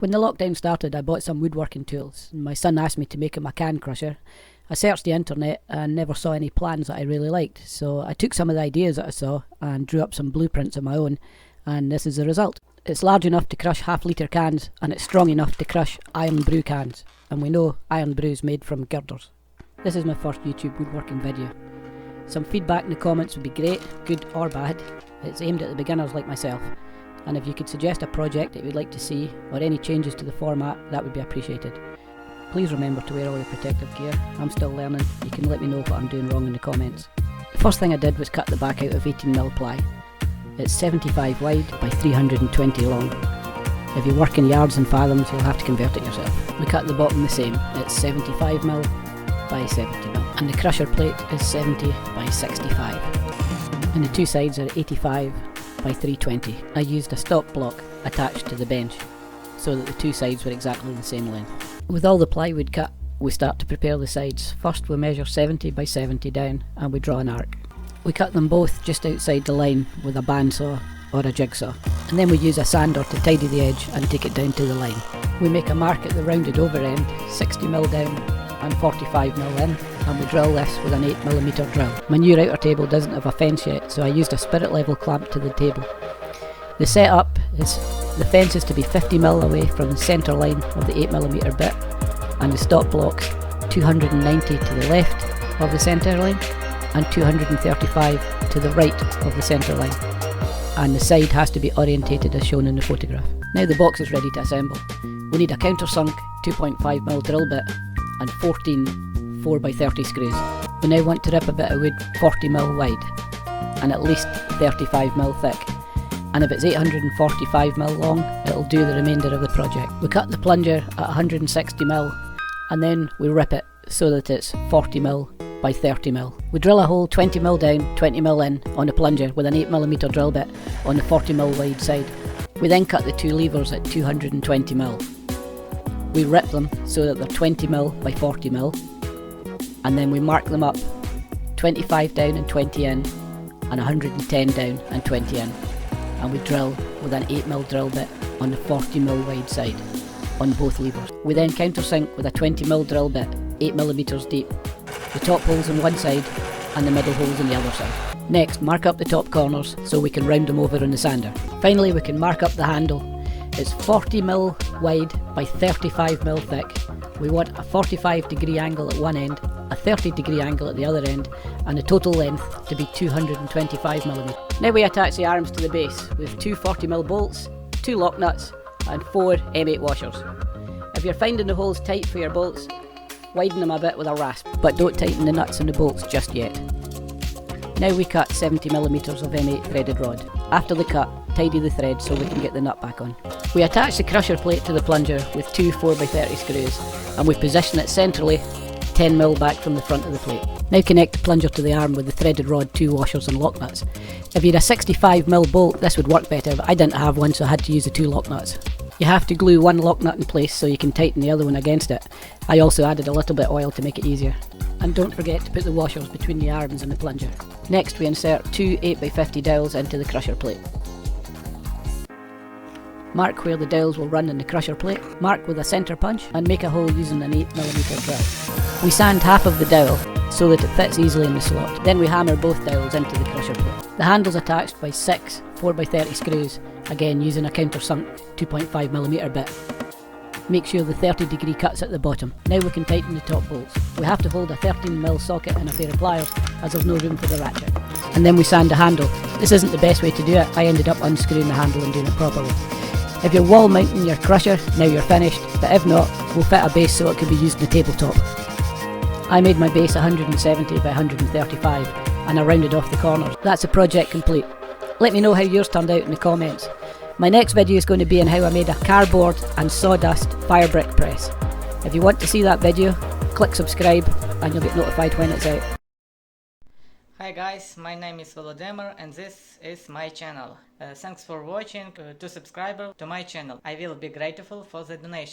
When the lockdown started, I bought some woodworking tools. My son asked me to make him a can crusher. I searched the internet and never saw any plans that I really liked, so I took some of the ideas that I saw and drew up some blueprints of my own, and this is the result. It's large enough to crush half-litre cans, and it's strong enough to crush iron brew cans, and we know iron brew is made from girders. This is my first YouTube woodworking video. Some feedback in the comments would be great, good or bad. It's aimed at the beginners like myself, and if you could suggest a project that you'd like to see or any changes to the format, that would be appreciated. Please remember to wear all your protective gear. I'm still learning. You can let me know what I'm doing wrong in the comments. The first thing I did was cut the back out of 18mm ply. It's 75 wide by 320 long. If you work in yards and fathoms, you'll have to convert it yourself. We cut the bottom the same. It's 75mm by 70mm, and the crusher plate is 70 by 65. And the two sides are 85 by 320. I used a stop block attached to the bench so that the two sides were exactly the same length. With all the plywood cut, we start to prepare the sides. First we measure 70 by 70 down and we draw an arc. We cut them both just outside the line with a bandsaw or a jigsaw, and then we use a sander to tidy the edge and take it down to the line. We make a mark at the rounded over end, 60mm down and 45mm in, and we drill this with an 8mm drill. My new router table doesn't have a fence yet, so I used a spirit level clamp to the table. The setup is the fence is to be 50mm away from the centre line of the 8mm bit, and the stop blocks 290 to the left of the centre line and 235 to the right of the centre line, and the side has to be orientated as shown in the photograph. Now the box is ready to assemble. We need a countersunk 2.5mm drill bit and 14 4x30 screws. We now want to rip a bit of wood 40mm wide and at least 35mm thick, and if it's 845mm long, it'll do the remainder of the project. We cut the plunger at 160mm and then we rip it so that it's 40mm by 30mm. We drill a hole 20mm down, 20mm in on the plunger with an 8mm drill bit on the 40mm wide side. We then cut the two levers at 220mm. We rip them so that they're 20mm by 40mm, and then we mark them up 25 down and 20 in and 110 down and 20 in, and we drill with an 8mm drill bit on the 40mm wide side on both levers. We then countersink with a 20mm drill bit 8mm deep, the top holes on one side and the middle holes on the other side. Next, mark up the top corners so we can round them over on the sander. Finally, we can mark up the handle. It's 40mm wide by 35mm thick. We want a 45° angle at one end, a 30° angle at the other end, and the total length to be 225mm. Now we attach the arms to the base with two 40mm bolts, two lock nuts and four M8 washers. If you're finding the holes tight for your bolts, widen them a bit with a rasp, but don't tighten the nuts and the bolts just yet. Now we cut 70mm of M8 threaded rod. After the cut, tidy the thread so we can get the nut back on. We attach the crusher plate to the plunger with two 4x30 screws, and we position it centrally 10mm back from the front of the plate. Now connect the plunger to the arm with the threaded rod, two washers and lock nuts. If you had a 65mm bolt, this would work better, but I didn't have one, so I had to use the two lock nuts. You have to glue one lock nut in place so you can tighten the other one against it. I also added a little bit of oil to make it easier. And don't forget to put the washers between the arms and the plunger. Next we insert two 8x50 dowels into the crusher plate. Mark where the dowels will run in the crusher plate, mark with a centre punch and make a hole using an 8mm drill. We sand half of the dowel so that it fits easily in the slot. Then we hammer both dowels into the crusher plate. The handle's attached by 6 4x30 screws, again using a countersunk 2.5mm bit. Make sure the 30° cut's at the bottom. Now we can tighten the top bolts. We have to hold a 13mm socket and a pair of pliers as there's no room for the ratchet. And then we sand the handle. This isn't the best way to do it. I ended up unscrewing the handle and doing it properly. If you're wall mounting your crusher, now you're finished, but if not, we'll fit a base so it can be used in the tabletop. I made my base 170 by 135 and I rounded off the corners. That's the project complete. Let me know how yours turned out in the comments. My next video is going to be on how I made a cardboard and sawdust fire brick press. If you want to see that video, click subscribe and you'll get notified when it's out. Hi guys, my name is Volodymyr and this is my channel. Thanks for watching. To subscribe to my channel. I will be grateful for the donation.